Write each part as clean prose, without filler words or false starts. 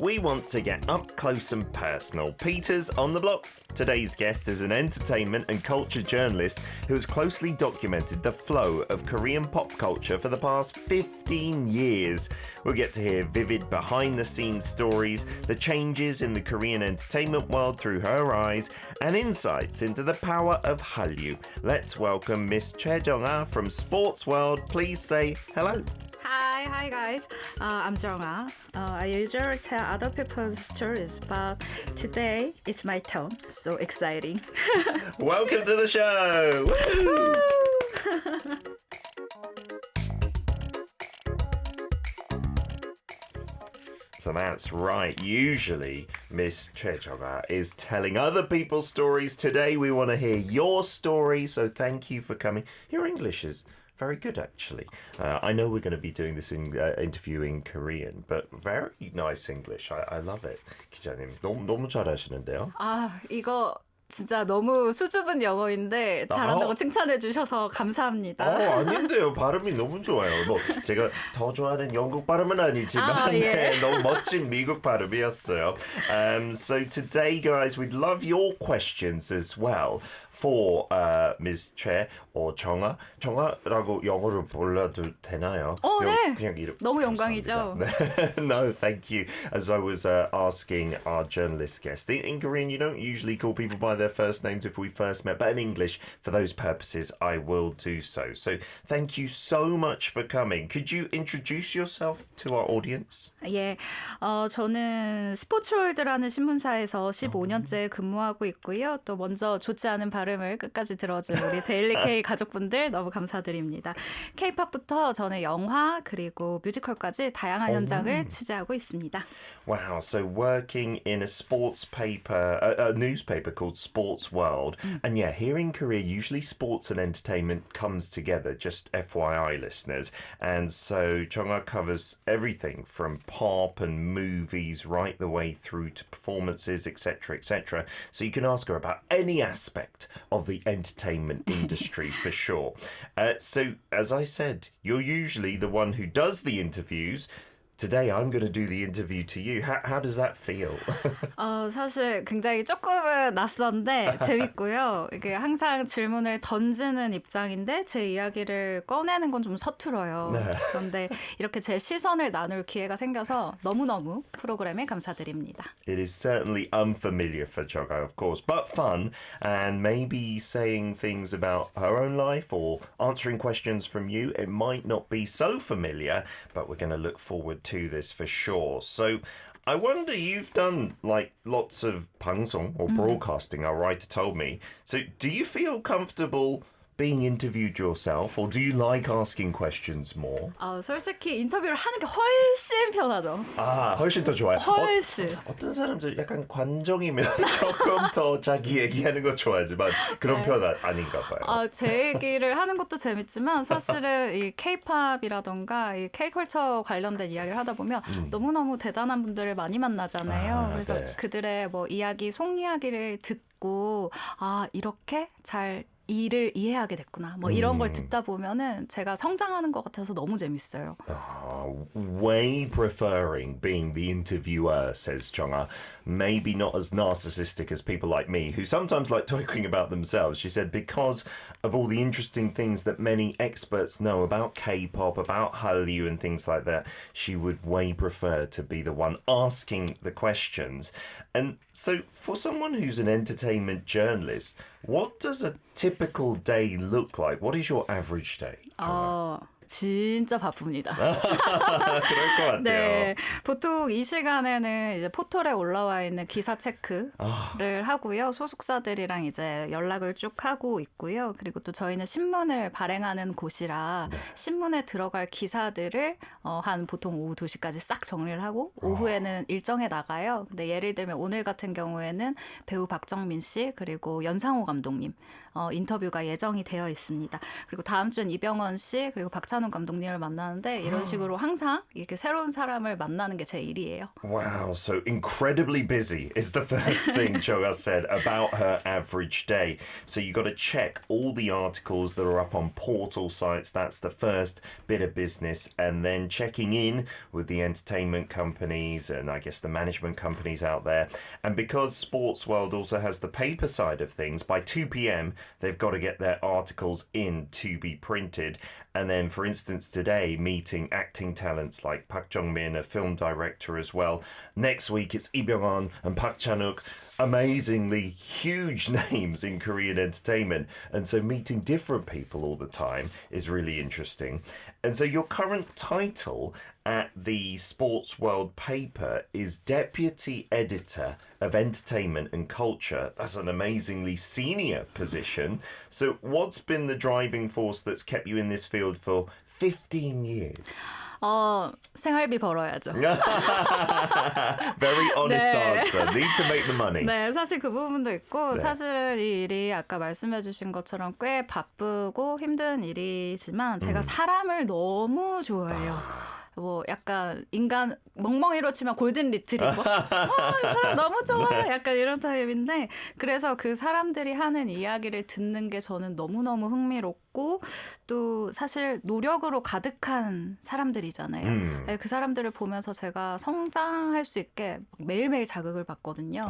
we want to get up close and personal. Peter's on the block. Today's guest is an entertainment and culture journalist who has closely documented the flow of Korean pop culture for the past 15 years. We'll get to hear vivid behind-the-scenes stories, the changes in the Korean entertainment world through her eyes, and insights into the power of Hallyu. Let's welcome Miss Choi Jung-ah from Sports World. Please say hello. Hi guys. I'm Jung-ah. I usually tell other people's stories, but today it's my turn. So exciting. Welcome to the show. So that's right. Usually, Miss Choi Jung-ah is telling other people's stories. Today, we want to hear your story. So thank you for coming. Your English is very good, actually. I know we're going to be doing this interview in Korean, but very nice English. I love it. 기자님, 너무 잘하시는데요. 이거 진짜 너무 수줍은 영어인데 잘한다고 칭찬해 주셔서 감사합니다. 아닌데요. 발음이 너무 좋아요. 뭐 제가 더 좋아하는 영국 발음은 아니지만 네, 너무 멋진 미국 발음이었어요. So today, guys, we'd love your questions as well. For Ms. Choi or 정아. 정아라고 영어로 불러도 되나요? 네. 그냥 이름. 너무 영광이죠. No, thank you. As I was asking our journalist guest, in Korean you don't usually call people by their first names if we first met, but in English, for those purposes, I will do so. So thank you so much for coming. Could you introduce yourself to our audience? 예, 저는 스포츠월드라는 신문사에서 15년째 근무하고 있고요. 또 먼저 좋지 않은 발음을 끝까지 들어준 우리 데일리 K 가족분들 너무 감사드립니다. K-팝부터 전에 영화 그리고 뮤지컬까지 다양한 현장을 취재하고 있습니다. Wow, so working in a sports paper, a newspaper called Sports World. And yeah, here in Korea, usually sports and entertainment comes together, just FYI listeners. And so Jung-ah covers everything from pop and movies right the way through to performances, etc., etc. So you can ask her about any aspect of the entertainment industry for sure. So as I said, you're usually the one who does the interviews. Today I'm going to do the interview to you. How does that feel? 사실 굉장히 조금은 낯선데 재밌고요. 이게 항상 질문을 던지는 입장인데 제 이야기를 꺼내는 건 좀 서툴어요. 네. 그런데 이렇게 제 시선을 나눌 기회가 생겨서 너무너무 프로그램에 감사드립니다. It is certainly unfamiliar for Jung-ah, of course, but fun, and maybe saying things about her own life or answering questions from you. It might not be so familiar, but we're going to look forward to this for sure. So I wonder, you've done like lots of 방송 or broadcasting, our writer told me. So do you feel comfortable being interviewed yourself, or do you like asking questions more? 솔직히 인터뷰를 하는 게 훨씬 편하죠. 훨씬 더 좋아요. 훨씬. 어떤 사람들 약간 관종이면 조금 더 자기 얘기하는 거 좋아하지만 그런 편 아닌가 봐요. 제 얘기를 하는 것도 재밌지만 사실은 이 K-팝이라던가 이 K-컬처 관련된 이야기를 하다 보면 너무너무 대단한 분들을 많이 만나잖아요. 그래서 네. 그들의 뭐 이야기, 속 이야기를 듣고 이렇게 잘 일을 이해하게 됐구나. 뭐 이런 걸 듣다 보면은 제가 성장하는 것 같아서 너무 재밌어요. Way preferring being the interviewer, says Jung-ah. Maybe not as narcissistic as people like me, who sometimes like talking about themselves. She said because of all the interesting things that many experts know about K-pop, about Hallyu and things like that, she would way prefer to be the one asking the questions. And so for someone who's an entertainment journalist, what does a typical day look like? What is your average day? 진짜 바쁩니다. 그럴 것 같아요. 네, 보통 이 시간에는 이제 포털에 올라와 있는 기사 체크를 하고요. 소속사들이랑 이제 연락을 쭉 하고 있고요. 그리고 또 저희는 신문을 발행하는 곳이라 신문에 들어갈 기사들을 한 보통 오후 2시까지 싹 정리를 하고 오후에는 일정에 나가요. 근데 예를 들면 오늘 같은 경우에는 배우 박정민 씨 그리고 연상호 감독님 인터뷰가 예정이 되어 있습니다. 그리고 다음 주는 이병헌 씨 그리고 박찬 박찬욱 감독님을 만나는데 이런 식으로 항상 이렇게 새로운 사람을 만나는 게 제 일이에요. Wow, so incredibly busy is the first thing Choga said about her average day. So you got to check all the articles that are up on portal sites. That's the first bit of business. And then checking in with the entertainment companies and I guess the management companies out there. And because Sports World also has the paper side of things, by 2 p.m. they've got to get their articles in to be printed. And then, for instance, today, meeting acting talents like Park Jong-min, a film director as well. Next week, it's Lee Byung-hun and Park Chan-wook, amazingly huge names in Korean entertainment. And so meeting different people all the time is really interesting. And so your current title at the Sports World paper is Deputy Editor of Entertainment and Culture. That's an amazingly senior position. So what's been the driving force that's kept you in this field for 15 years? 생활비 벌어야죠. Very honest 네. answer. Need to make the money. 네, 사실 그 부분도 있고 네. 사실은 이 일이 아까 말씀해 주신 것처럼 꽤 바쁘고 힘든 일이지만 제가 사람을 너무 좋아해요. 뭐 약간 인간 멍멍이로 치면 골든 리트리버. 이 사람 너무 좋아. 약간 이런 타입인데 그래서 그 사람들이 하는 이야기를 듣는 게 저는 너무너무 흥미롭고 또 사실 노력으로 가득한 사람들이잖아요. 네, 그 사람들을 보면서 제가 성장할 수 있게 매일매일 자극을 받거든요.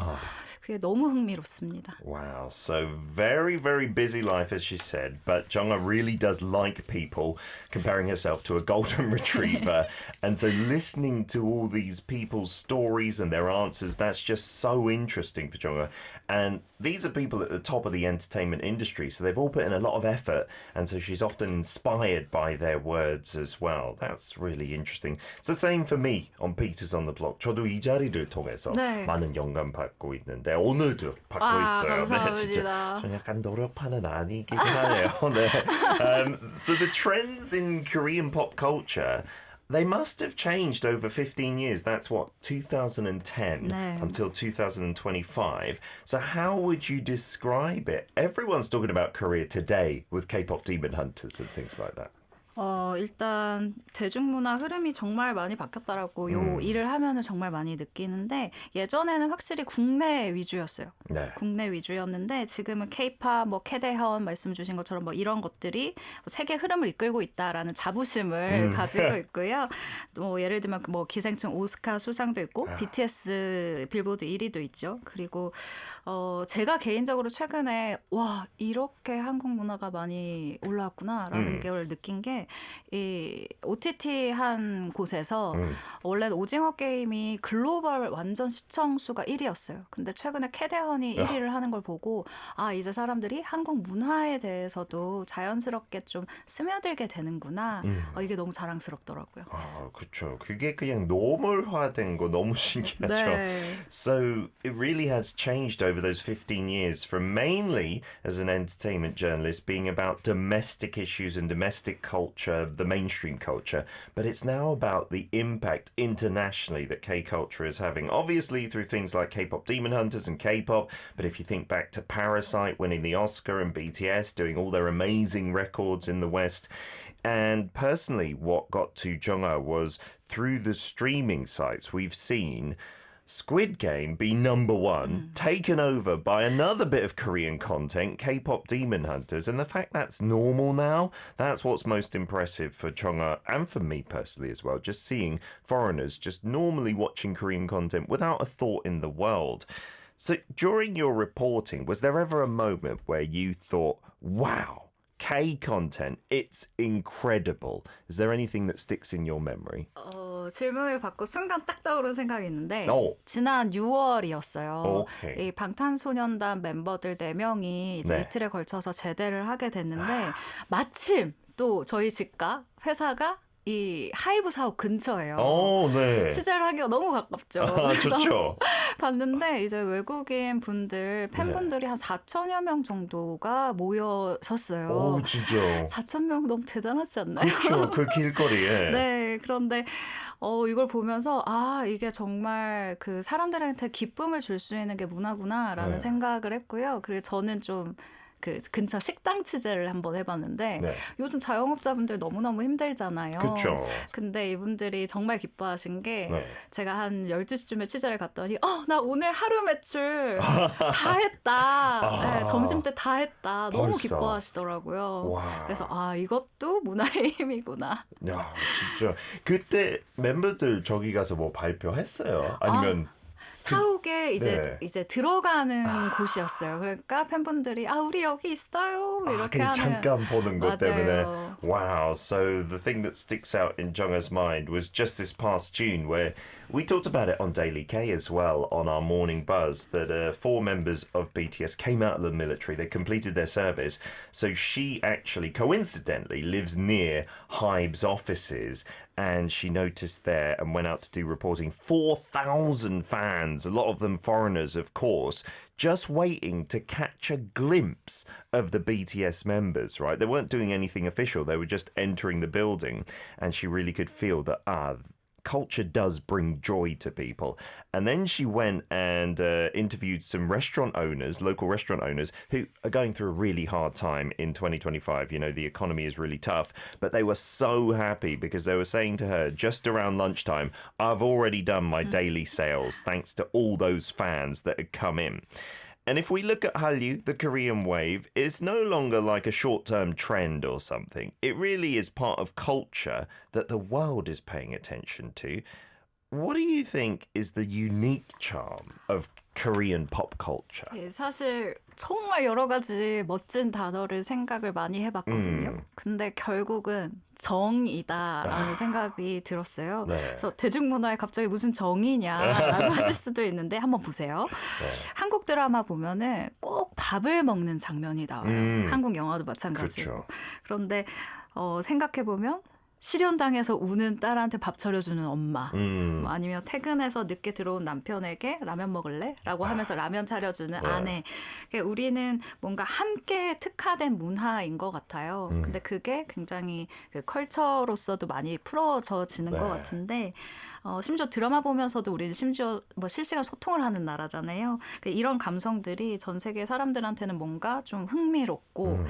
그게 너무 흥미롭습니다. Wow, so very, very busy life, as she said. But Jung-ah really does like people, comparing herself to a golden retriever. And so listening to all these people's stories and their answers, that's just so interesting for Jung-ah. And these are people at the top of the entertainment industry, so they've all put in a lot of effort. And so she's often inspired by their words as well. That's really interesting. It's the same for me on Peters on the Block. 저도 이 자리를 통해서 네. 많은 영감 받고 있는데 오늘도 받고 있어요. 감사합니다. 네, 진짜 전 약간 노력파는 아니긴 하네요. 네. So the trends in Korean pop culture, they must have changed over 15 years. That's what, 2010 네. until 2025. So how would you describe it? Everyone's talking about Korea today with K-pop Demon Hunters and things like that. 일단 대중문화 흐름이 정말 많이 바뀌었다라고 요 일을 하면은 정말 많이 느끼는데 예전에는 확실히 국내 위주였어요. 네. 국내 위주였는데 지금은 K-팝, 뭐 캐대헌 말씀 주신 것처럼 뭐 이런 것들이 세계 흐름을 이끌고 있다라는 자부심을 가지고 있고요. 뭐 예를 들면 뭐 기생충 오스카 수상도 있고 BTS 빌보드 1위도 있죠. 그리고 제가 개인적으로 최근에 와 이렇게 한국 문화가 많이 올라왔구나라는 걸 느낀 게 이 OTT 한 곳에서 원래는 오징어 게임이 글로벌 완전 시청 수가 1위였어요. 근데 최근에 캐대헌이 1위를 하는 걸 보고 아 이제 사람들이 한국 문화에 대해서도 자연스럽게 좀 스며들게 되는구나. 이게 너무 자랑스럽더라고요. 아, 그렇죠. 그게 그냥 노멀화된 거 너무 신기하죠. 네. So it really has changed over those 15 years from mainly as an entertainment journalist being about domestic issues and domestic culture, the mainstream culture, but it's now about the impact internationally that K-culture is having. Obviously through things like K-pop Demon Hunters and K-pop, but if you think back to Parasite winning the Oscar and BTS doing all their amazing records in the West. And personally, what got to Jung-ah was through the streaming sites we've seen Squid Game be number one, taken over by another bit of Korean content, K-pop Demon Hunters, and the fact that's normal now, that's what's most impressive for Jung-ah and for me personally as well, just seeing foreigners just normally watching Korean content without a thought in the world. So during your reporting, was there ever a moment where you thought, wow, K content, it's incredible. Is there anything that sticks in your memory? 질문을 받고 순간 딱 떠오른 생각이 있는데 오. 지난 6월이었어요. 오케이. 이 방탄소년단 멤버들 4명이 이제 네. 이틀에 걸쳐서 제대를 하게 됐는데 마침 또 저희 집과 회사가 이 하이브 사옥 근처예요. 네. 취재를 하기가 너무 가깝죠. 아, 좋죠. 봤는데 이제 외국인 분들 팬분들이 한 4천여 명 정도가 모여섰어요. 오, 진짜. 4천 명 너무 대단하지 않나요? 그렇죠. 그 길거리에. 네, 그런데 이걸 보면서 아 이게 정말 그 사람들한테 기쁨을 줄 수 있는 게 문화구나라는 네. 생각을 했고요. 그리고 저는 좀 그 근처 식당 취재를 한번 해봤는데 네. 요즘 자영업자분들 너무너무 힘들잖아요. 그쵸. 근데 이분들이 정말 기뻐하신 게 네. 제가 한 12시쯤에 취재를 갔더니 나 오늘 하루 매출 다 했다. 네, 점심때 다 했다. 너무 벌써. 기뻐하시더라고요. 와. 그래서 이것도 문화의 힘이구나. 야, 진짜 그때 멤버들 저기 가서 뭐 발표했어요? 아니면 사옥에 네. 이제 들어가는 곳이었어요. 그러니까 팬분들이 우리 여기 있어요. 이렇게 그냥 하는. 잠깐 보는 것 때문에. 맞아요. Wow. So the thing that sticks out in Jung's mind was just this past June where we talked about it on Daily K as well on our morning buzz that 4 members of BTS came out of the military. They completed their service. So she actually coincidentally lives near Hybe's offices and she noticed there and went out to do reporting 4,000 fans, a lot of them foreigners, of course, just waiting to catch a glimpse of the BTS members, right? They weren't doing anything official. They were just entering the building and she really could feel that, culture does bring joy to people. And then she went and interviewed some restaurant owners, local restaurant owners, who are going through a really hard time in 2025. You know, the economy is really tough, but they were so happy because they were saying to her just around lunchtime, I've already done my daily sales thanks to all those fans that had come in. And if we look at Hallyu, the Korean wave, it's no longer like a short-term trend or something. It really is part of culture that the world is paying attention to. What do you think is the unique charm of Korean pop culture? 예, 사실 정말 여러 가지 멋진 단어를 생각을 많이 해봤거든요. 근데 결국은 정이다라는 생각이 들었어요. 네. 그래서 대중문화에 갑자기 무슨 정이냐라고 하실 수도 있는데 한번 보세요. 한국 드라마 보면은 꼭 밥을 먹는 장면이 나와요. 한국 영화도 마찬가지고. 그렇죠. 그런데 생각해보면 실현당해서 우는 딸한테 밥 차려주는 엄마, 뭐 아니면 퇴근해서 늦게 들어온 남편에게 라면 먹을래? 라고 하면서 라면 차려주는 아내. 그러니까 우리는 뭔가 함께 특화된 문화인 것 같아요. 근데 그게 굉장히 그 컬처로서도 많이 풀어져지는 것 같은데 심지어 드라마 보면서도 우리는 심지어 뭐 실시간 소통을 하는 나라잖아요. 그러니까 이런 감성들이 전 세계 사람들한테는 뭔가 좀 흥미롭고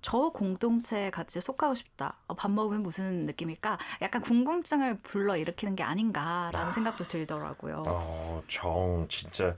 저 공동체에 같이 속하고 싶다. 밥 먹으면 무슨 느낌일까? 약간 궁금증을 불러일으키는 게 아닌가라는 생각도 들더라고요. 정 진짜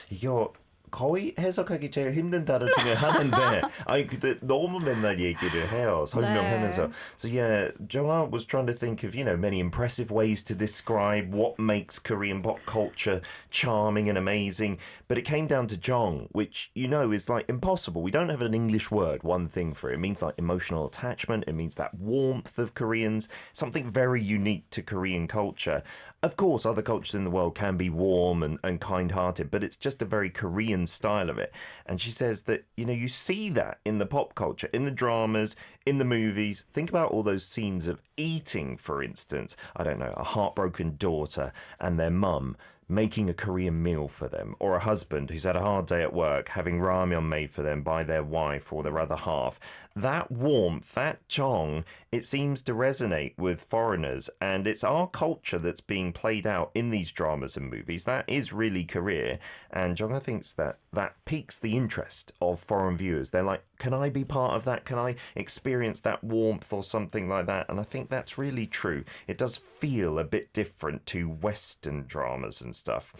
이거 거의 해석하기 제일 힘든 단어 중에 하나인데 아니 근데 너무 맨날 얘기를 해요 설명하면서. 네. So yeah, Jung was trying to think of many impressive ways to describe what makes Korean pop culture charming and amazing, but it came down to Jung, which is like impossible. We don't have an English word, one thing for it. It means like emotional attachment. It means that warmth of Koreans, something very unique to Korean culture. Of course, other cultures in the world can be warm and kind-hearted, but it's just a very Korean style of it. And she says that, you see that in the pop culture, in the dramas, in the movies. Think about all those scenes of eating, for instance. I don't know, a heartbroken daughter and their mum making a Korean meal for them, or a husband who's had a hard day at work having ramyeon made for them by their wife or their other half. That warmth, that jong, it seems to resonate with foreigners, and it's our culture that's being played out in these dramas and movies. That is really Korea, and Jong thinks that piques the interest of foreign viewers. They're like, can I be part of that? Can I experience that warmth or something like that? And I think that's really true. It does feel a bit different to Western dramas and stuff.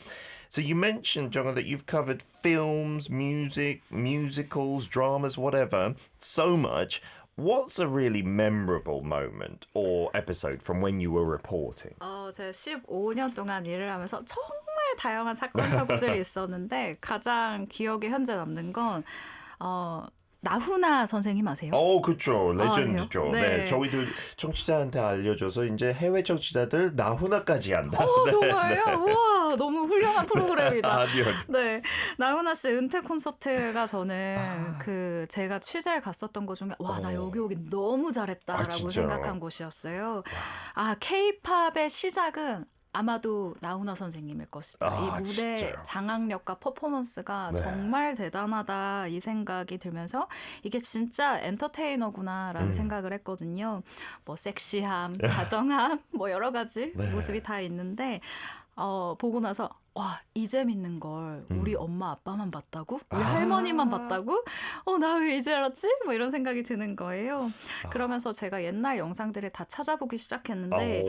So you mentioned, Jong, that you've covered films, music, musicals, dramas, whatever, so much. What's a really memorable moment or episode from when you were reporting? 제가 15년 동안 일을 하면서 정말 다양한 사건 사고들이 있었는데 가장 기억에 현재 남는 건 나훈아 선생님 아세요? 그렇죠. 레전드죠. 네. 네, 저희도 청취자한테 알려줘서 이제 해외 청취자들 나훈아까지 한다. 정말요? 우와, 너무 훌륭한 프로그램이다. 아니요. 네, 나훈아 씨 은퇴 콘서트가 저는 제가 취재를 갔었던 곳 중에 나 여기 오긴 너무 잘했다라고 진짜요? 생각한 곳이었어요. K-팝의 시작은 아마도 나훈아 선생님일 것이다. 이 무대 진짜요? 장악력과 퍼포먼스가 정말 대단하다 이 생각이 들면서 이게 진짜 엔터테이너구나라는 생각을 했거든요. 뭐 섹시함, 다정함, 뭐 여러 가지 모습이 다 있는데 보고 나서 와, 이 재밌는 걸 우리 엄마 아빠만 봤다고? 우리 할머니만 봤다고? 나 왜 이제 알았지? 뭐 이런 생각이 드는 거예요. 그러면서 제가 옛날 영상들을 다 찾아보기 시작했는데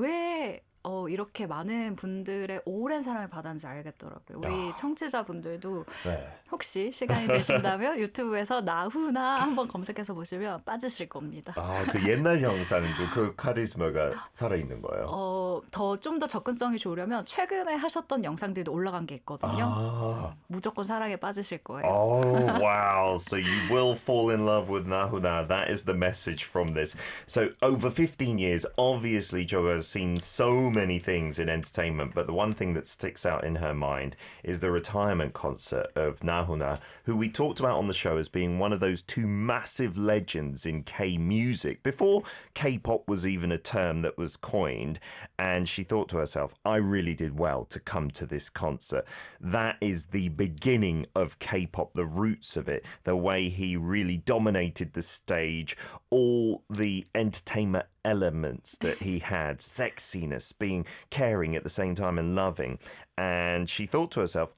왜 이렇게 많은 분들의 오랜 사랑을 받았는지 알겠더라고요. 우리 청취자분들도 네. 혹시 시간이 되신다면 유튜브에서 나훈아 한번 검색해서 보시면 빠지실 겁니다. 그 옛날 영상도 그 카리스마가 살아있는 거예요? 좀 더 접근성이 좋으려면 최근에 하셨던 영상들도 올라간 게 있거든요. 무조건 사랑에 빠지실 거예요. Oh, wow. So you will fall in love with Nahuna. That is the message from this. So over 15 years, obviously Jo has seen so many things in entertainment, but the one thing that sticks out in her mind is the retirement concert of Nahuna, who we talked about on the show as being one of those two massive legends in K-music, before K-pop was even a term that was coined. And she thought to herself, I really did well to come to this concert. That is the beginning of K-pop, the roots of it, the way he really dominated the stage, all the entertainment elements that he had, sexiness, being caring at the same time and loving. And she thought to herself,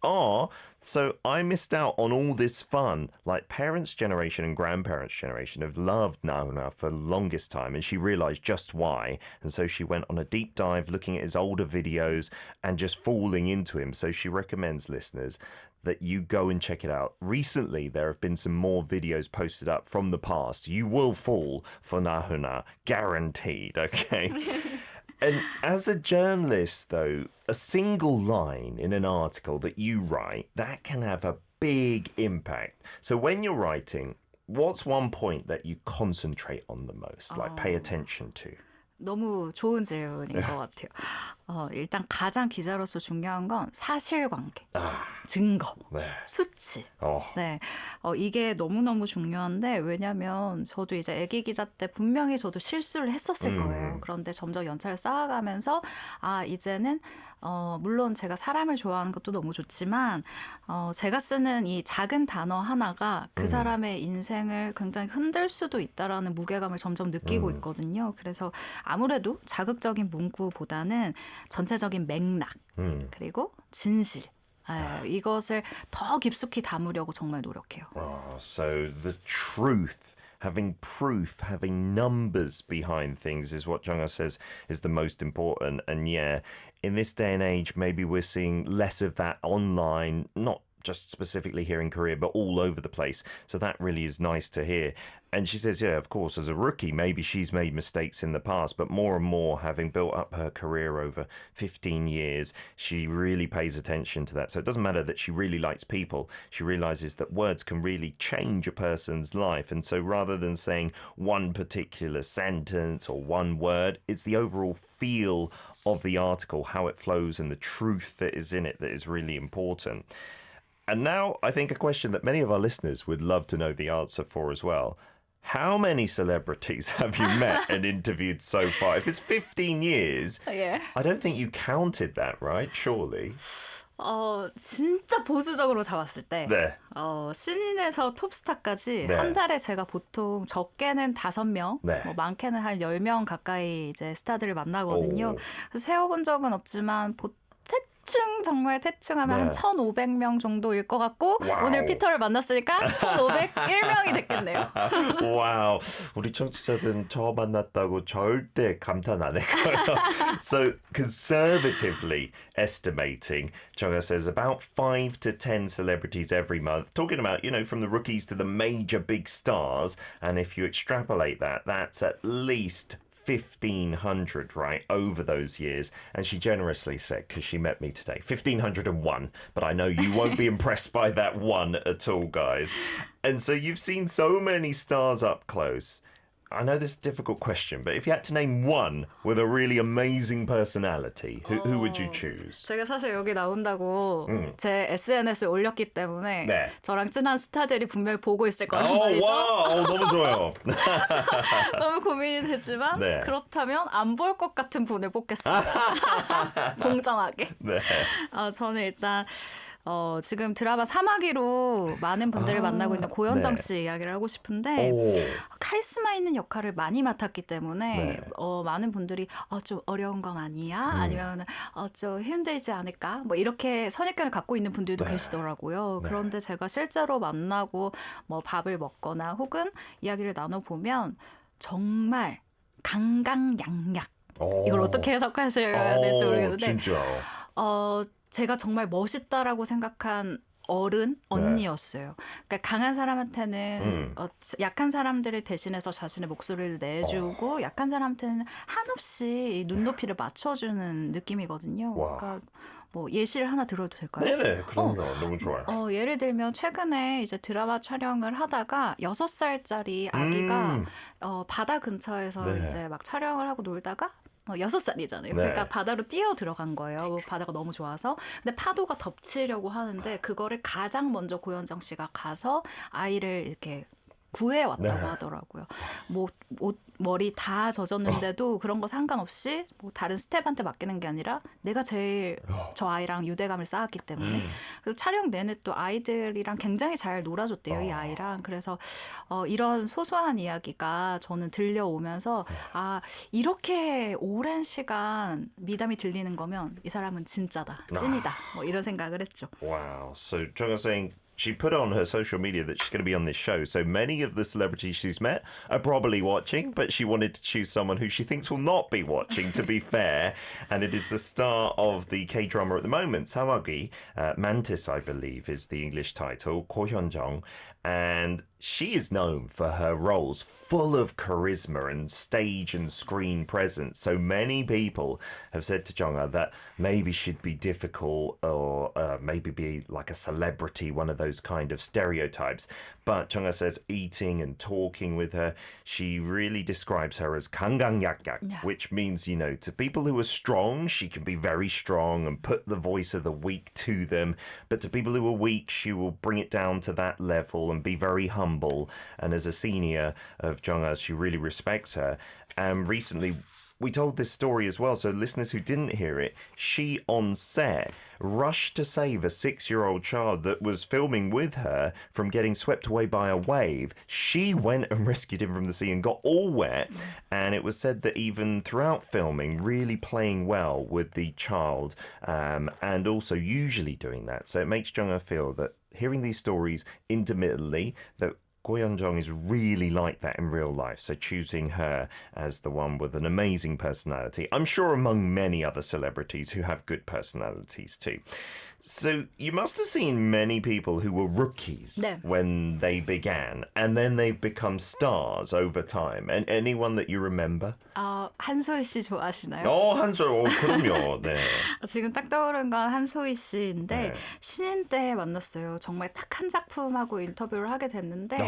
so I missed out on all this fun. Like parents' generation and grandparents' generation have loved Nahuna for the longest time, and she realized just why. And so she went on a deep dive looking at his older videos and just falling into him. So she recommends listeners that you go and check it out. Recently, there have been some more videos posted up from the past. You will fall for Nahuna, guaranteed, okay? And as a journalist, though, a single line in an article that you write, that can have a big impact. So when you're writing, what's one point that you concentrate on the most, like pay attention to? 너무 좋은 질문인 것 같아요. 일단 가장 기자로서 중요한 건 사실관계, 증거, 수치. 네, 이게 너무너무 중요한데 왜냐하면 저도 이제 애기 기자 때 분명히 저도 실수를 했었을 거예요. 그런데 점점 연차를 쌓아가면서 이제는 물론 제가 사람을 좋아하는 것도 너무 좋지만 제가 쓰는 이 작은 단어 하나가 그 사람의 인생을 굉장히 흔들 수도 있다라는 무게감을 점점 느끼고 있거든요. 그래서 아무래도 자극적인 문구보다는 전체적인 맥락 그리고 진실 이것을 더 깊숙이 담으려고 정말 노력해요. So the truth. Having proof, having numbers behind things is what Jung-ah says is the most important. And yeah, in this day and age, maybe we're seeing less of that online, not just specifically here in Korea, but all over the place. So that really is nice to hear. And she says, yeah, of course, as a rookie, maybe she's made mistakes in the past, but more and more, having built up her career over 15 years, she really pays attention to that. So it doesn't matter that she really likes people. She realizes that words can really change a person's life. And so rather than saying one particular sentence or one word, it's the overall feel of the article, how it flows and the truth that is in it that is really important. And now I think a question that many of our listeners would love to know the answer for as well. How many celebrities have you met and interviewed so far? If it's 15 years, I don't think you counted that, right? Surely. 진짜 보수적으로 잡았을 때 신인에서 톱스타까지 한 달에 제가 보통 적게는 5명, 뭐 많게는 한 10명 가까이 이제 스타들을 만나거든요. 그래서 세어본 적은 없지만 정말 대충하면 한 1,500명 정도일 것 같고 오늘 피터를 만났으니까 1,501명이 됐겠네요. 와우, 우리 청취자들은 저 만났다고 절대 감탄 안 할 거예요. So conservatively estimating, Jung-ah says about 5 to 10 celebrities every month. Talking about, from the rookies to the major big stars. And if you extrapolate that, that's at least 1,500, right, over those years. And she generously said, because she met me today, 1,501. But I know you won't be impressed by that one at all, guys. And so you've seen so many stars up close. I know this is a difficult question, but if you had to name one with a really amazing personality, who would you choose? 제가 사실 여기 나온다고 제 SNS에 올렸기 때문에 저랑 친한 스타들이 분명히 보고 있을 거란 말이죠. 와, 너무 좋아요. 너무 고민이 되지만 그렇다면 안 볼 것 같은 분을 뽑겠습니다. 공정하게. 저는 일단 지금 드라마 사마귀로 많은 분들을 만나고 있는 고현정 네. 씨 이야기를 하고 싶은데 오. 카리스마 있는 역할을 많이 맡았기 때문에 네. 많은 분들이 좀 어려운 건 아니야? 아니면 좀 힘들지 않을까? 뭐 이렇게 선입견을 갖고 있는 분들도 네. 계시더라고요. 네. 그런데 제가 실제로 만나고 뭐 밥을 먹거나 혹은 이야기를 나눠보면 정말 강강약약 이걸 어떻게 해석하셔야 될지 모르겠는데 진짜. 제가 정말 멋있다라고 생각한 어른, 언니였어요. 그러니까 강한 사람한테는 약한 사람들을 대신해서 자신의 목소리를 내주고 약한 사람한테는 한없이 눈높이를 맞춰주는 느낌이거든요. 와. 그러니까 뭐 예시를 하나 들어도 될까요? 네네, 그럼요. 너무 좋아요. 예를 들면 최근에 이제 드라마 촬영을 하다가 6살짜리 아기가 바다 근처에서 네. 이제 막 촬영을 하고 놀다가 6살이잖아요. 네. 그러니까 바다로 뛰어 들어간 거예요. 바다가 너무 좋아서. 근데 파도가 덮치려고 하는데 그거를 가장 먼저 고현정 씨가 가서 아이를 이렇게 구해왔다고 하더라고요. 뭐 옷, 머리 다 젖었는데도 그런 거 상관없이 뭐 다른 스텝한테 맡기는 게 아니라 내가 제일 저 아이랑 유대감을 쌓았기 때문에 그래서 촬영 내내 또 아이들이랑 굉장히 잘 놀아줬대요. 이 아이랑. 그래서 이런 소소한 이야기가 저는 들려오면서 이렇게 오랜 시간 미담이 들리는 거면 이 사람은 진짜다. 찐이다. 뭐 이런 생각을 했죠. Wow. So Jung is saying she put on her social media that she's going to be on this show. So many of the celebrities she's met are probably watching, but she wanted to choose someone who she thinks will not be watching, to be fair. And it is the star of the K-drama at the moment, Samagi. Mantis, I believe, is the English title, Ko Hyun-jung. And she is known for her roles full of charisma and stage and screen presence. So many people have said to Jung-ah that maybe she'd be difficult or maybe be like a celebrity, one of those kind of stereotypes. But Jung-ah says eating and talking with her, she really describes her as 강강약약, which means, to people who are strong, she can be very strong and put the voice of the weak to them. But to people who are weak, she will bring it down to that level and be very humble. And as a senior of Jung-ah, she really respects her. And recently, we told this story as well, so listeners who didn't hear it, she on set rushed to save a 6-year-old child that was filming with her from getting swept away by a wave. She went and rescued him from the sea and got all wet. And it was said that even throughout filming, really playing well with the child and also usually doing that. So it makes Jung-ah feel that hearing these stories intermittently, that Ko Hyun-jung is really like that in real life, so choosing her as the one with an amazing personality. I'm sure among many other celebrities who have good personalities too. So you must have seen many people who were rookies 네. when they began, and then they've become stars over time. And anyone that you remember? 한소희 씨 좋아하시나요? 한솔, 그럼요. 네. 지금 딱 떠오른 건 한소희 씨인데 네. 신인 때 만났어요. 정말 딱 한 작품하고 인터뷰를 하게 됐는데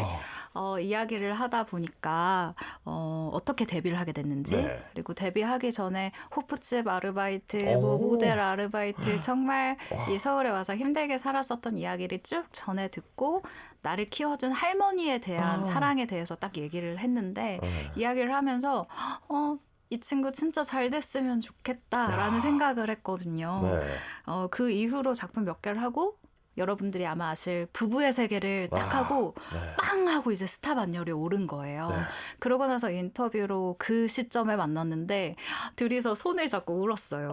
이야기를 하다 보니까 어떻게 데뷔를 하게 됐는지 네. 그리고 데뷔하기 전에 호프집 아르바이트, 뭐 모델 아르바이트 정말 이 서울에 와서 힘들게 살았었던 이야기를 쭉 전해 듣고 나를 키워준 할머니에 대한 사랑에 대해서 딱 얘기를 했는데 이야기를 하면서 이 친구 진짜 잘 됐으면 좋겠다라는 생각을 했거든요. 네. 그 이후로 작품 몇 개를 하고 여러분들이 아마 아실 부부의 세계를 딱 하고 빵 하고 이제 스타 반열에 오른 거예요. 네. 그러고 나서 인터뷰로 그 시점에 만났는데 둘이서 손을 잡고 울었어요.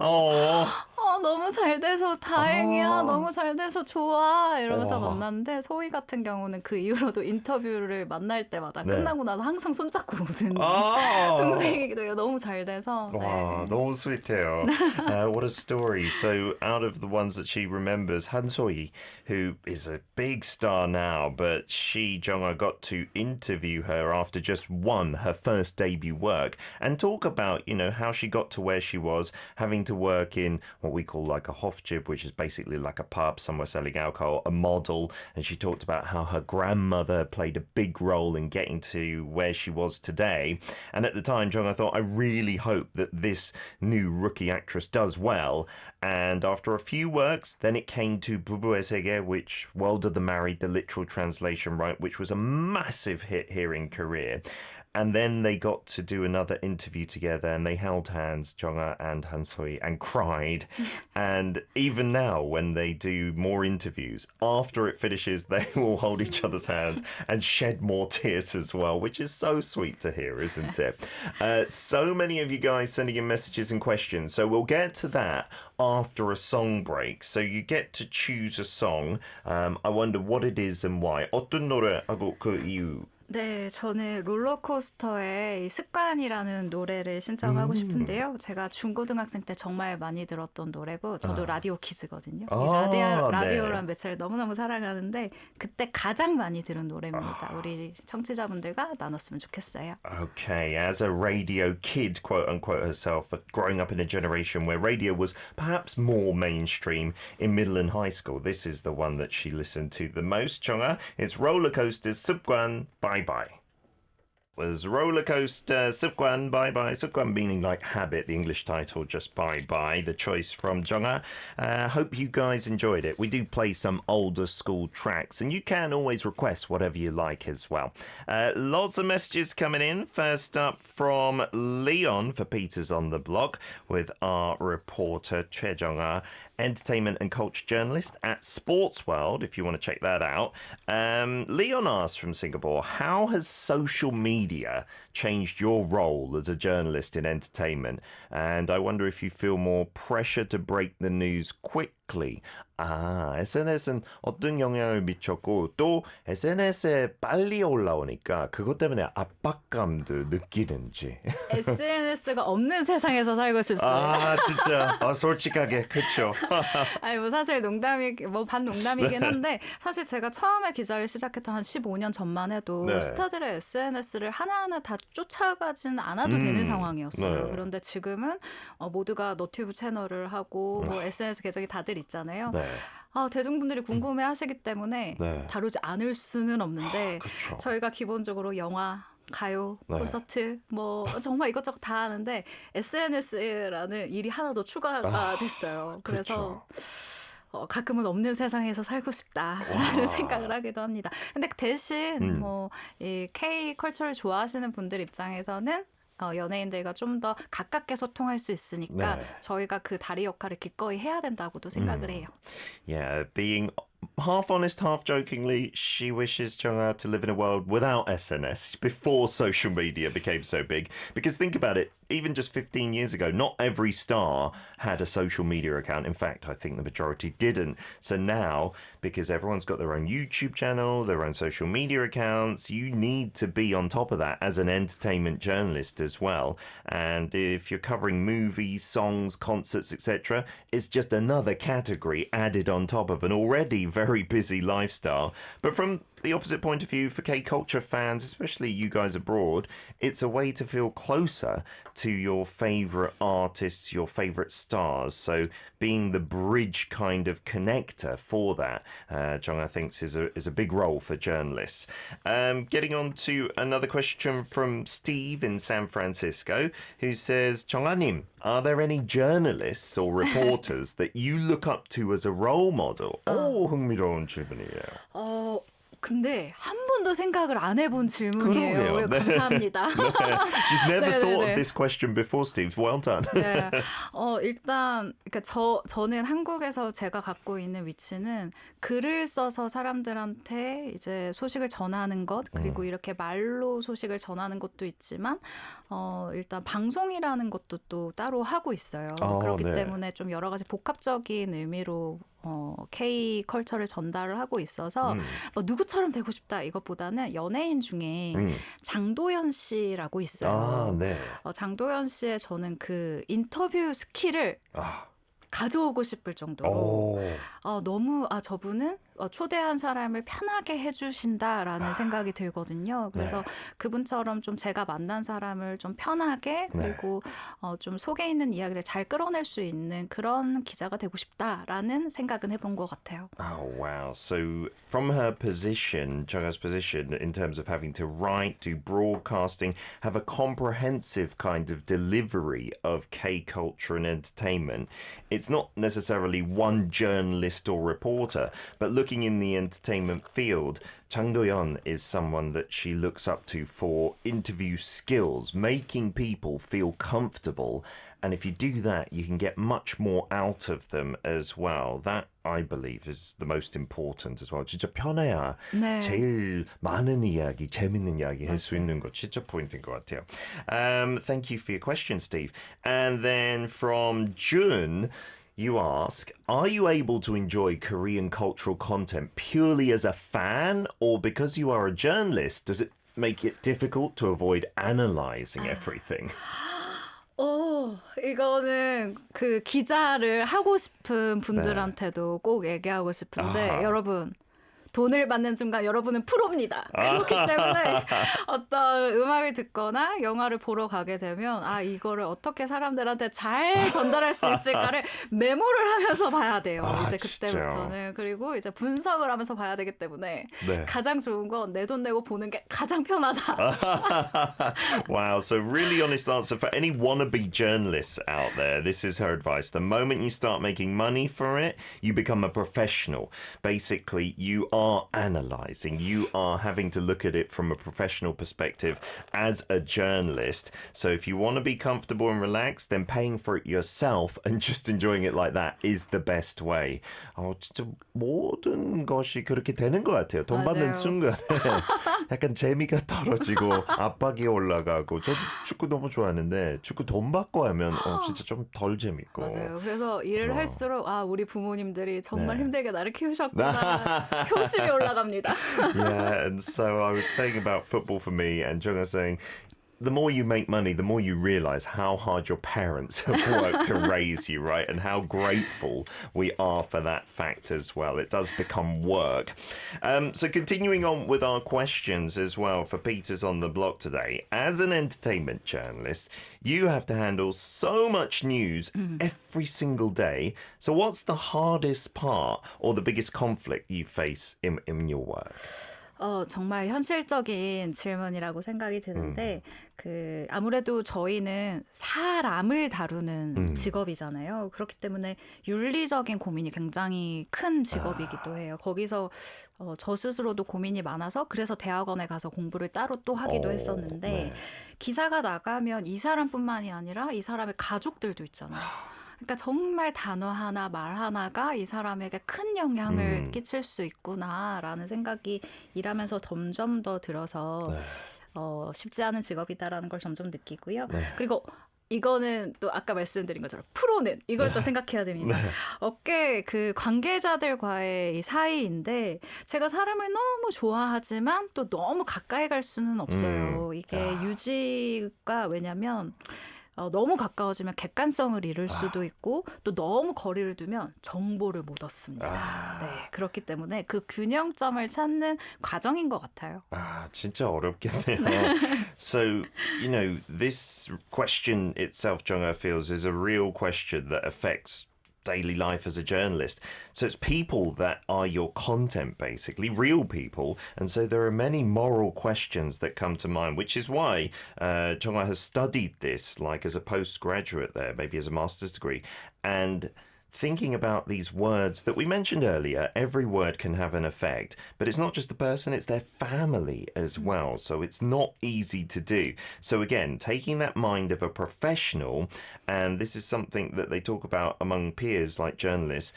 너무 잘 돼서 다행이야. 너무 잘 돼서 좋아. 이러면서 만났는데 소희 같은 경우는 그 이후로도 인터뷰를 만날 때마다 끝나고 나서 항상 손잡고 우는 동생이기도 해요. 너무 잘 돼서. 와, 너무 스윗해요. What a story. So out of the ones that she remembers, Han So-hee, who is a big star now, but Jung-ah got to interview her after just her first debut work and talk about, how she got to where she was, having to work in what we call like a hofjib, which is basically like a pub somewhere selling alcohol, a model. And she talked about how her grandmother played a big role in getting to where she was today. And at the time, Jung-ah thought, I really hope that this new rookie actress does well. And after a few works, then it came to 부부의 세계, which World of the Married, the literal translation, right, which was a massive hit here in Korea. And then they got to do another interview together and they held hands, Jongha and Hansoi, and cried. And even now, when they do more interviews, after it finishes, they will hold each other's hands and shed more tears as well, which is so sweet to hear, isn't it? So many of you guys sending in messages and questions. So we'll get to that after a song break. So you get to choose a song. I wonder what it is and why. 어떤 노래하고 그 이유? 네, 저는 롤러코스터의 이 습관이라는 노래를 신청하고 싶은데요. 제가 중고등학생 때 정말 많이 들었던 노래고 저도 라디오 키즈거든요. 라디오란 매체를 너무너무 사랑하는데 그때 가장 많이 들은 노래입니다. 우리 청취자분들과 나눴으면 좋겠어요. Okay, as a radio kid, quote unquote herself, growing up in a generation where radio was perhaps more mainstream in middle and high school, this is the one that she listened to the most. Jongha, it's Roller Coasters 습관 Bye Bye. Was Roller Coaster 습관 Bye Bye. 습관 meaning like habit, the English title just Bye Bye, the choice from Jongha. Hope you guys enjoyed it. We do play some older school tracks and you can always request whatever you like as well. Lots of messages coming in. First up from Leon for Peters on the Block with our reporter Choi Jongha, entertainment and culture journalist at Sports World, if you want to check that out. Leon asks from Singapore, how has social media changed your role as a journalist in entertainment? And I wonder if you feel more pressure to break the news quickly. SNS은 어떤 영향을 미쳤고 또 SNS에 빨리 올라오니까 그것 때문에 압박감도 느끼는지. SNS가 없는 세상에서 살고 싶습니다. 진짜. 솔직하게. 그렇죠. 아니 뭐 사실 반농담이긴 한데 사실 제가 처음에 기자를 시작했던 한 15년 전만 해도 스타들의 SNS를 하나하나 다 쫓아가진 않아도 되는 상황이었어요. 네. 그런데 지금은 모두가 너튜브 채널을 하고 뭐 SNS 계정이 다들 있잖아요. 네. 대중분들이 궁금해하시기 때문에 다루지 않을 수는 없는데 그쵸. 저희가 기본적으로 영화 가요, 콘서트, 뭐 정말 이것저것 다 하는데 SNS라는 일이 하나 더 추가가 됐어요. 그래서 가끔은 없는 세상에서 살고 싶다라는 생각을 하기도 합니다. 근데 대신 이 K 컬처를 좋아하시는 분들 입장에서는 연예인들과 좀 더 가깝게 소통할 수 있으니까 저희가 그 다리 역할을 기꺼이 해야 된다고도 생각을 해요. Yeah, being half honest, half jokingly, she wishes Jongha to live in a world without SNS before social media became so big. Because think about it, even just 15 years ago, not every star had a social media account. In fact, I think the majority didn't. So now, because everyone's got their own YouTube channel, their own social media accounts, you need to be on top of that as an entertainment journalist as well. And if you're covering movies, songs, concerts, etc., it's just another category added on top of an already very busy lifestyle. But from the opposite point of view, for K-culture fans, especially you guys abroad, it's a way to feel closer to your favourite artists, your favourite stars. So being the bridge kind of connector for that, Jongha thinks is a big role for journalists. Getting on to another question from Steve in San Francisco, who says, 정아님, are there any journalists or reporters that you look up to as a role model? 흥미로운 질문이에요. 근데 한 번도 생각을 안 해본 질문이에요. 그러게요. 감사합니다. She's never thought of this question before, Steve. Well done. 네. 일단 그러니까 저는 한국에서 제가 갖고 있는 위치는 글을 써서 사람들한테 이제 소식을 전하는 것 그리고 이렇게 말로 소식을 전하는 것도 있지만 일단 방송이라는 것도 또 따로 하고 있어요. 그렇기 때문에 좀 여러 가지 복합적인 의미로 K 컬처를 전달을 하고 있어서 뭐 누구처럼 되고 싶다 이것보다는 연예인 중에 장도연 씨라고 있어요. 장도연 씨의 저는 그 인터뷰 스킬을 가져오고 싶을 정도로 너무 저분은 초대한 사람을 편하게 해주신다라는 생각이 들거든요. 그래서 그분처럼 좀 제가 만난 사람을 좀 편하게 그리고 좀 속에 있는 이야기를 잘 끌어낼 수 있는 그런 기자가 되고 싶다라는 생각은 해본 것 같아요. Oh, wow. So from her position, Jongha's position in terms of having to write, do broadcasting, have a comprehensive kind of delivery of K-culture and entertainment, it's not necessarily one journalist or reporter, but looking working in the entertainment field, Jang Do-yeon is someone that she looks up to for interview skills, making people feel comfortable. And if you do that, you can get much more out of them as well. That, I believe, is the most important as well. 진짜 편해야 네. 제일 많은 이야기, 재밌는 이야기 할 수 있는 거 진짜 포인트인 것 같아요. Thank you for your question, Steve. And then from June, you ask, are you able to enjoy Korean cultural content purely as a fan, or because you are a journalist, does it make it difficult to avoid analyzing everything? 이거는 그 기자를 하고 싶은 분들한테도 꼭 얘기하고 싶은데 아하. 여러분 돈을 받는 순간 여러분은 프로입니다. 그렇기 때문에 어떤 음악을 듣거나 영화를 보러 가게 되면 아 이거를 어떻게 사람들한테 잘 전달할 수 있을까를 메모를 하면서 봐야 돼요. 이제 그때부터는. 그리고 이제 분석을 하면서 봐야 되기 때문에 네. 가장 좋은 건 내 돈 내고 보는 게 가장 편하다. Wow, so really honest answer for any wannabe journalists out there. This is her advice. The moment you start making money for it, you become a professional. Basically, you are analyzing. You are having to look at it from a professional perspective as a journalist. So if you want to be comfortable and relaxed, then paying for it yourself and just enjoying it like that is the best way. 진짜 모든 것이 그렇게 되는 것 같아요. 돈 받는 맞아요. 순간에 약간 재미가 떨어지고 압박이 올라가고 저도 축구 너무 좋아하는데 축구 돈 받고 하면 진짜 좀 덜 재밌고. 맞아요. 그래서 일을 할수록 아 우리 부모님들이 정말 네. 힘들게 나를 키우셨구나. 효심이 올라갑니다. Yeah, and so I was saying about football for me, and Jung was saying, the more you make money, the more you realize how hard your parents have worked to raise you, right? And how grateful we are for that fact as well. It does become work. So continuing on with our questions as well for Peter's on the block today. As an entertainment journalist, you have to handle so much news every single day. So what's the hardest part or the biggest conflict you face in your work? 정말 현실적인 질문이라고 생각이 드는데 그 아무래도 저희는 사람을 다루는 직업이잖아요. 그렇기 때문에 윤리적인 고민이 굉장히 큰 직업이기도 해요. 거기서 저 스스로도 고민이 많아서 그래서 대학원에 가서 공부를 따로 또 하기도 했었는데 네. 기사가 나가면 이 사람뿐만이 아니라 이 사람의 가족들도 있잖아요. 그러니까 정말 단어 하나, 말 하나가 이 사람에게 큰 영향을 끼칠 수 있구나라는 생각이 일하면서 점점 더 들어서 쉽지 않은 직업이다라는 걸 점점 느끼고요. 그리고 이거는 또 아까 말씀드린 것처럼 프로는 이걸 또 생각해야 됩니다. 업계 그 관계자들과의 이 사이인데 제가 사람을 너무 좋아하지만 또 너무 가까이 갈 수는 없어요. 이게 유지가 왜냐면 너무 가까워지면 객관성을 잃을 수도 있고 또 너무 거리를 두면 정보를 못 얻습니다. 네, 그렇기 때문에 그 균형점을 찾는 과정인 것 같아요. 진짜 어렵겠네요. So, you know, this question itself, Jung-ah feels, is a real question that affects daily life as a journalist. So it's people that are your content, basically, real people. And so there are many moral questions that come to mind, which is why Jung-ah has studied this, like as a postgraduate there, maybe as a master's degree. And thinking about these words that we mentioned earlier, every word can have an effect, but it's not just the person, it's their family as well. So it's not easy to do. So again, taking that mind of a professional, and this is something that they talk about among peers like journalists,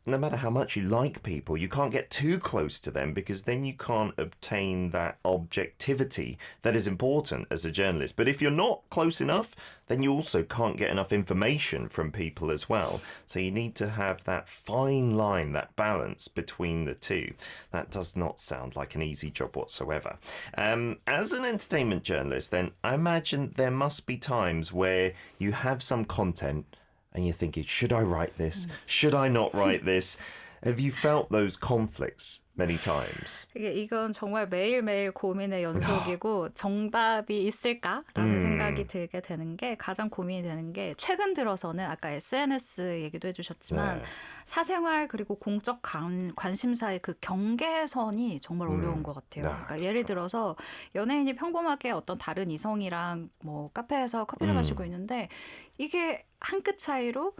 no matter how much you like people, you can't get too close to them because then you can't obtain that objectivity that is important as a journalist. But if you're not close enough, then you also can't get enough information from people as well. So you need to have that fine line, that balance between the two. That does not sound like an easy job whatsoever. As an entertainment journalist, then, I imagine there must be times where you have some content and you're thinking, should I write this? Should I not write this? Have you felt those conflicts many times? 이건 정말 매일매일 고민의 연속이고 정답이 있을까라는 생각이 들게 되는 게 가장 고민이 되는 게 최근 들어서는 아까 SNS 얘기도 해주셨지만 사생활 그리고 공적 관심사의 그 경계선이 정말 어려운 것 같아요. 그러니까 예를 들어서 연예인이 평범하게 어떤 다른 이성이랑 뭐 카페에서 커피를 마시고 있는데 이게 한 끗 차이로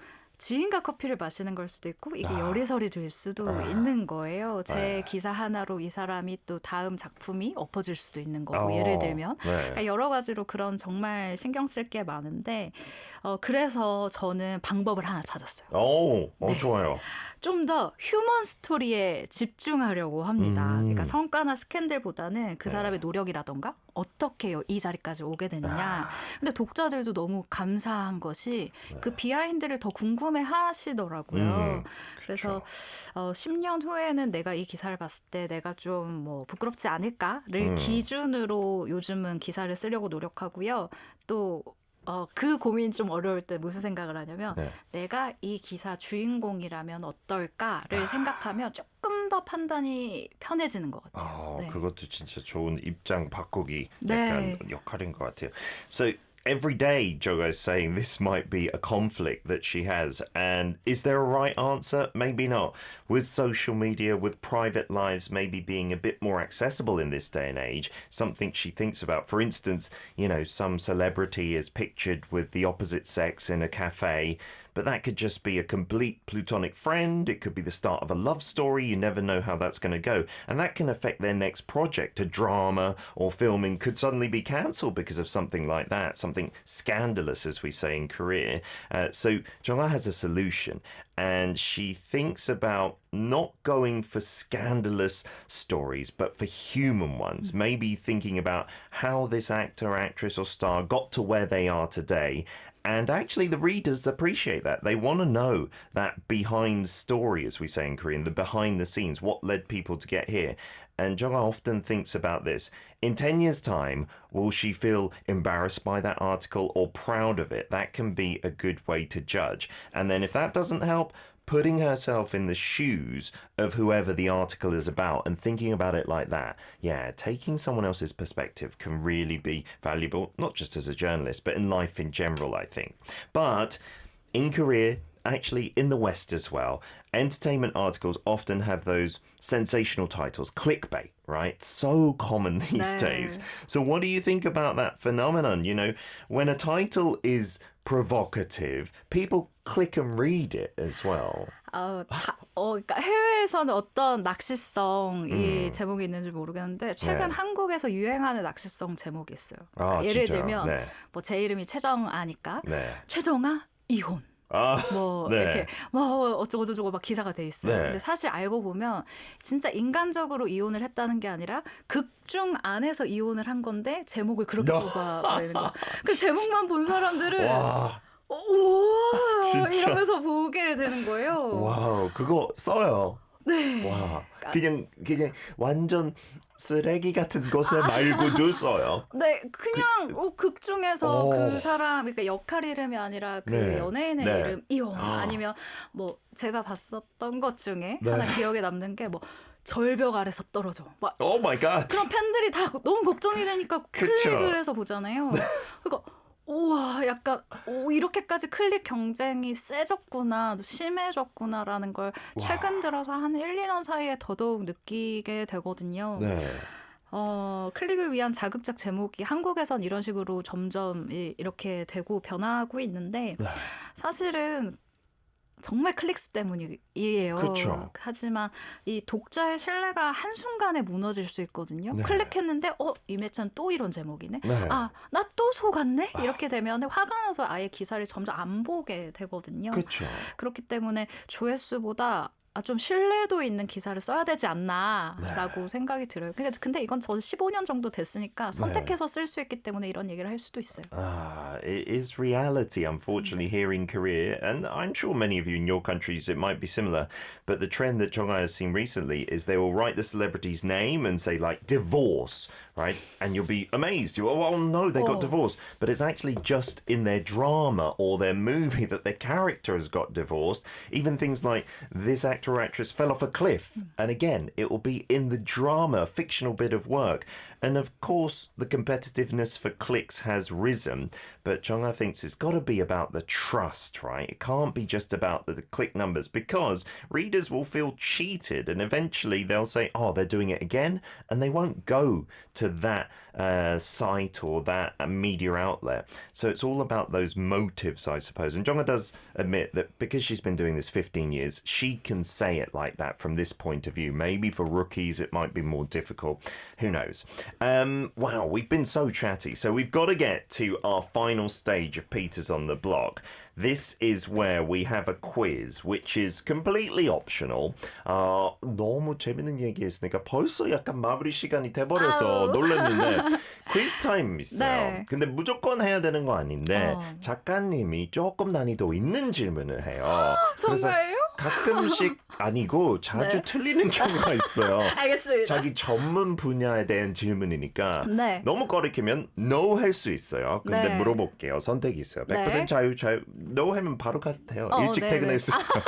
지인과 커피를 마시는 걸 수도 있고 이게 열애설이 될 수도 있는 거예요. 제 기사 하나로 이 사람이 또 다음 작품이 엎어질 수도 있는 거고 예를 들면 네. 그러니까 여러 가지로 그런 정말 신경 쓸 게 많은데 그래서 저는 방법을 하나 찾았어요. 좋아요. 좀 더 휴먼 스토리에 집중하려고 합니다. 그러니까 성과나 스캔들보다는 그 사람의 노력이라던가 어떻게 이 자리까지 오게 됐느냐. 근데 독자들도 너무 감사한 것이 그 비하인드를 더 궁금해 하시더라고요. 그래서 10년 후에는 내가 이 기사를 봤을 때 내가 좀 뭐 부끄럽지 않을까를 기준으로 요즘은 기사를 쓰려고 노력하고요. 또 그 고민 좀 어려울 때 무슨 생각을 하냐면 내가 이 기사 주인공이라면 어떨까를 생각하면 조금 더 판단이 편해지는 것 같아요. 네. 그것도 진짜 좋은 입장 바꾸기 네. 약간 역할인 것 같아요. So every day, Joga is saying this might be a conflict that she has. And is there a right answer? Maybe not. With social media, with private lives maybe being a bit more accessible in this day and age, something she thinks about. For instance, some celebrity is pictured with the opposite sex in a cafe, but that could just be a complete platonic friend. It could be the start of a love story. You never know how that's going to go. And that can affect their next project. A drama or filming could suddenly be cancelled because of something like that, something scandalous, as we say in Korea. So Jong-ah has a solution. And she thinks about not going for scandalous stories, but for human ones. Maybe thinking about how this actor, actress, or star got to where they are today. And actually, the readers appreciate that. They want to know that behind story, as we say in Korean, the behind the scenes, what led people to get here. And Jong often thinks about this. In 10 years' time, will she feel embarrassed by that article or proud of it? That can be a good way to judge. And then if that doesn't help, putting herself in the shoes of whoever the article is about and thinking about it like that. Yeah, taking someone else's perspective can really be valuable, not just as a journalist, but in life in general, I think. But in Korea, actually in the West as well, entertainment articles often have those sensational titles, clickbait, right? So common these days. So what do you think about that phenomenon? When a title is provocative, people click and read it as well. 그러니까 해외에서는 어떤 낚시성이 제목이 있는지 모르겠는데 최근 한국에서 유행하는 낚시성 제목이 있어요. 그러니까 예를 들면 뭐 제 이름이 최정아니까 최정아 이혼. 이렇게 어쩌고저쩌고 막 기사가 돼 있어요. 근데 사실 알고 보면 진짜 인간적으로 이혼을 했다는 게 아니라 극중 안에서 이혼을 한 건데 제목을 그렇게 뽑아버리는 거야. 그 제목만 본 사람들은 우와 이러면서 보게 되는 거예요. 와우, 그거 써요. 네. 와, 그냥 완전 쓰레기 같은 것에 말고도 써요. 네, 그냥 극 중에서 그 사람, 그러니까 역할 이름이 아니라 그 연예인의 이름 이혼 아니면 뭐 제가 봤었던 것 중에 하나 기억에 남는 게 뭐 절벽 아래서 떨어져. 막 오 마이 갓. 그런 팬들이 다 너무 걱정이 되니까 클릭을 해서 보잖아요. 그러니까 우와, 약간 이렇게까지 클릭 경쟁이 세졌구나, 심해졌구나라는 걸 최근 들어서 한 1, 2년 사이에 더더욱 느끼게 되거든요. 클릭을 위한 자극적 제목이 한국에선 이런 식으로 점점 이렇게 되고 변화하고 있는데 사실은 정말 클릭수 때문이에요. 그렇죠. 하지만 이 독자의 신뢰가 한순간에 무너질 수 있거든요. 클릭했는데 임혜찬 또 이런 제목이네. 나 또 속았네. 이렇게 되면 화가 나서 아예 기사를 점점 안 보게 되거든요. 그렇죠. 그렇기 때문에 조회수보다 좀 신뢰도 있는 기사를 써야 되지 않나라고 생각이 들어요. 근데 이건 전 15년 정도 됐으니까 선택해서 쓸 수 있기 때문에 이런 얘기를 할 수도 있어요. It is reality, unfortunately, here in Korea. And I'm sure many of you in your countries, it might be similar. But the trend that Jong-ah has seen recently is they will write the celebrity's name and say, like, divorce, right? And you'll be amazed. Oh, no, they got divorced. But it's actually just in their drama or their movie that their character has got divorced. Even things like this actor or actress fell off a cliff. And again, it will be in the drama, fictional bit of work. And of course, the competitiveness for clicks has risen, but Jongha thinks it's got to be about the trust, right? It can't be just about the click numbers because readers will feel cheated and eventually they'll say, oh, they're doing it again, and they won't go to that site or that media outlet. So it's all about those motives, I suppose. And Jongha does admit that because she's been doing this 15 years, she can say it like that from this point of view. Maybe for rookies, it might be more difficult. Who knows? Wow, we've been so chatty. So we've got to get to our final stage of Peters on the Block. This is where we have a quiz, which is completely optional. 너무 재밌는 얘기 했으니까 벌써 약간 마무리 시간이 돼버려서 놀랐는데 퀴즈 타임 있어요. 네. 근데 무조건 해야 되는 거 아닌데 작가님이 조금 난이도 있는 질문을 해요. 그래서 정말요? 가끔씩 아니고 자주 틀리는 경우가 있어요. 알겠습니다. 자기 전문 분야에 대한 질문이니까 네. 너무 꺼리키면 no 할 수 있어요. 근데 네. 물어볼게요. 선택이 있어요. 100% 네. 자유 no 하면 바로 가도 돼요. 일찍 네네. 퇴근할 수 있어요.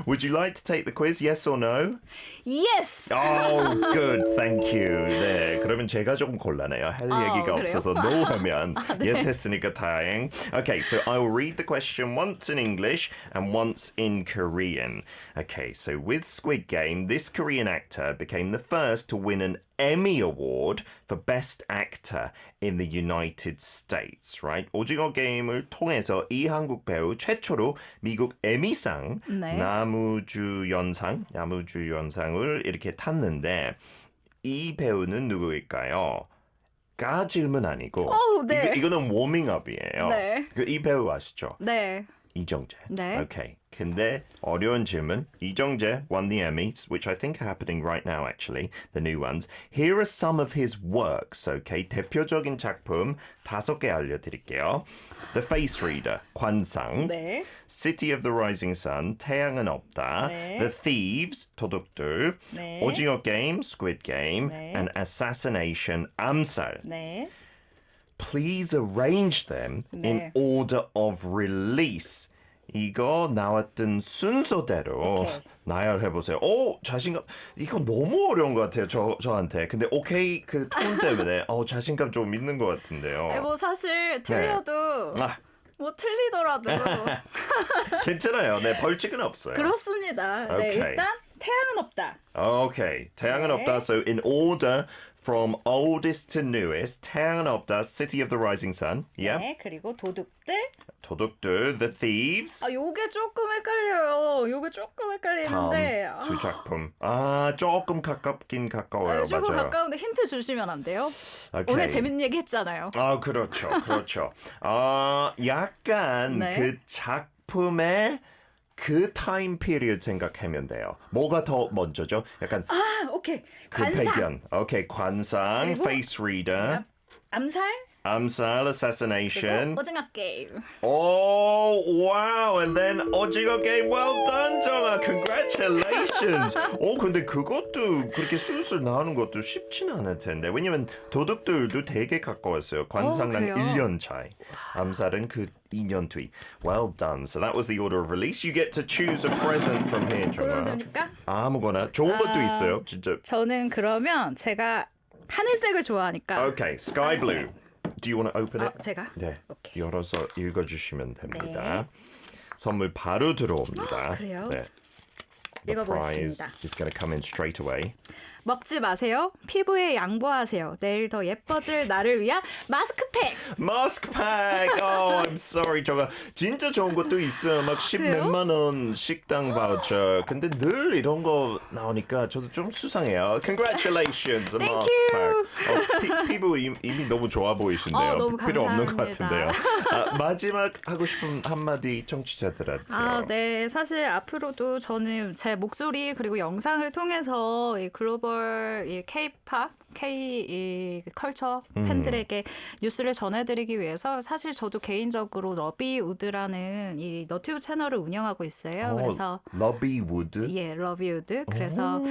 Would you like to take the quiz? Yes or no? Yes! Oh, good. Thank you. 네, 그러면 제가 조금 곤란해요. 할 얘기가 그래요? 없어서 no 하면 yes 했으니까 다행. Okay, so I will read the question once in English and once in Korean. Okay, so with Squid Game, this Korean actor became the first to win an Emmy Award for Best Actor in the United States, right? 오징어 게임을 통해서 이 한국 배우 최초로 미국 에미상 네. 나무주연상을 이렇게 탔는데 이 배우는 누구일까요? 가 질문 아니고 네. 이거는 워밍업이에요. 네. 이 배우 아시죠? 네. 이정재. 네. Okay. 근데 어려운 질문. 이정재 won the Emmys, which I think are happening right now, actually, the new ones. Here are some of his works, okay? 대표적인 작품 5개 알려드릴게요. The Face Reader, 관상. 네. City of the Rising Sun, 태양은 없다. 네. The Thieves, 도둑들. 네. 오징어 게임, Squid Game. 네. And Assassination, 암살. 네. Please arrange them in 네. order of release. 이거 나왔던 순서대로 오케이. 나열해보세요. 오, 자신감. 이거 너무 어려운 것 같아요, 저한테. 근데 오케이 그 톤 때문에 자신감 좀 있는 것 같은데요. 뭐 사실 틀려도 아, 뭐 틀리더라도 괜찮아요. 네, 벌칙은 없어요. 그렇습니다. 네, 오케이. 일단 태양은 없다. Okay, 태양은 네. 없다. So in order from oldest to newest, 태양은 없다, City of the Rising Sun. Yeah. 네, 그리고 도둑들. 도둑들, The Thieves. 요게 조금 헷갈려요. 요게 조금 헷갈리는데. 다음 두 작품. 조금 가깝긴 가까워요. 조금 맞아요. 가까운데 힌트 주시면 안 돼요? 오케이. 오늘 재밌는 얘기 했잖아요. 그렇죠, 그렇죠. 약간 네. 그 작품의 그 타임 피리어드 생각하면 돼요. 뭐가 더 먼저죠? 약간 오케이. 그 관상. 배경. 오케이, 관상, 그리고 Face Reader, 암살. 암살, Assassination. 그리고 오징어 게임. Oh, wow. And then 오징어 게임. Well done, 정아. Congratulations. 근데 그것도 그렇게 술술 나오는 것도 쉽지는 않을 텐데. 왜냐면 도둑들도 되게 가까웠어요. 관상랑 그래요? 1년 차이. 암살은 그 2년 뒤. Well done. So that was the order of release. You get to choose a present from here, 정아. 그러니까 아무거나. 좋은 것도 있어요. 진짜. 저는 그러면 제가 하늘색을 좋아하니까 Okay, sky blue. Do you want to open it? 제가? 네. 오케이. 열어서 읽어주시면 됩니다. 네. 선물 바로 들어옵니다. 그래요? 네. The prize 읽어보겠습니다. is going to come in straight away. 먹지 마세요. 피부에 양보하세요. 내일 더 예뻐질 나를 위한 마스크팩. Mask pack. I'm sorry. 저거 진짜 좋은 것도 있어요. 막 10 그래요? 몇만 원 식당 바우처. 근데 늘 이런 거 나오니까 저도 좀 수상해요. Congratulations, a Thank mask you. pack. 피부 이미 너무 좋아 보이신데요. 너무 필요 없는 것 감사합니다. 같은데요. 마지막 하고 싶은 한마디 청취자들한테요. 네. 사실 앞으로도 저는 제 목소리 그리고 영상을 통해서 이 글로벌 이 K-팝, 이 컬처 팬들에게 뉴스를 전해드리기 위해서 사실 저도 개인적으로 러비우드라는 이 너튜브 채널을 운영하고 있어요. 그래서 러비우드. 예, 러비우드. 그래서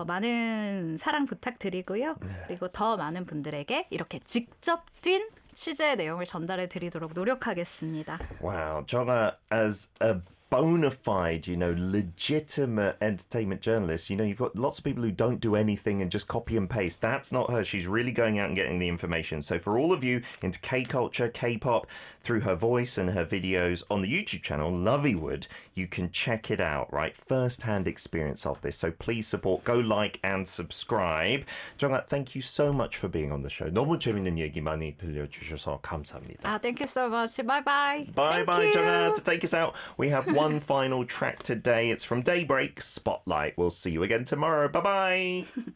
많은 사랑 부탁드리고요. 그리고 더 많은 분들에게 이렇게 직접 뛴 취재의 내용을 전달해 드리도록 노력하겠습니다. Wow, 정아, as a bona fide, legitimate entertainment journalist. You've got lots of people who don't do anything and just copy and paste. That's not her. She's really going out and getting the information. So for all of you into K-culture, K-pop, through her voice and her videos on the YouTube channel, Loveywood, you can check it out, right? First-hand experience of this. So please support, go like and subscribe. 정아, thank you so much for being on the show. 너무 재밌는 얘기 많이 들려주셔서 감사합니다. Thank you so much. Bye bye. Bye bye, Thank you. 정아. To take us out, we have one final track today. It's from Daybreak, Spotlight. We'll see you again tomorrow. Bye bye.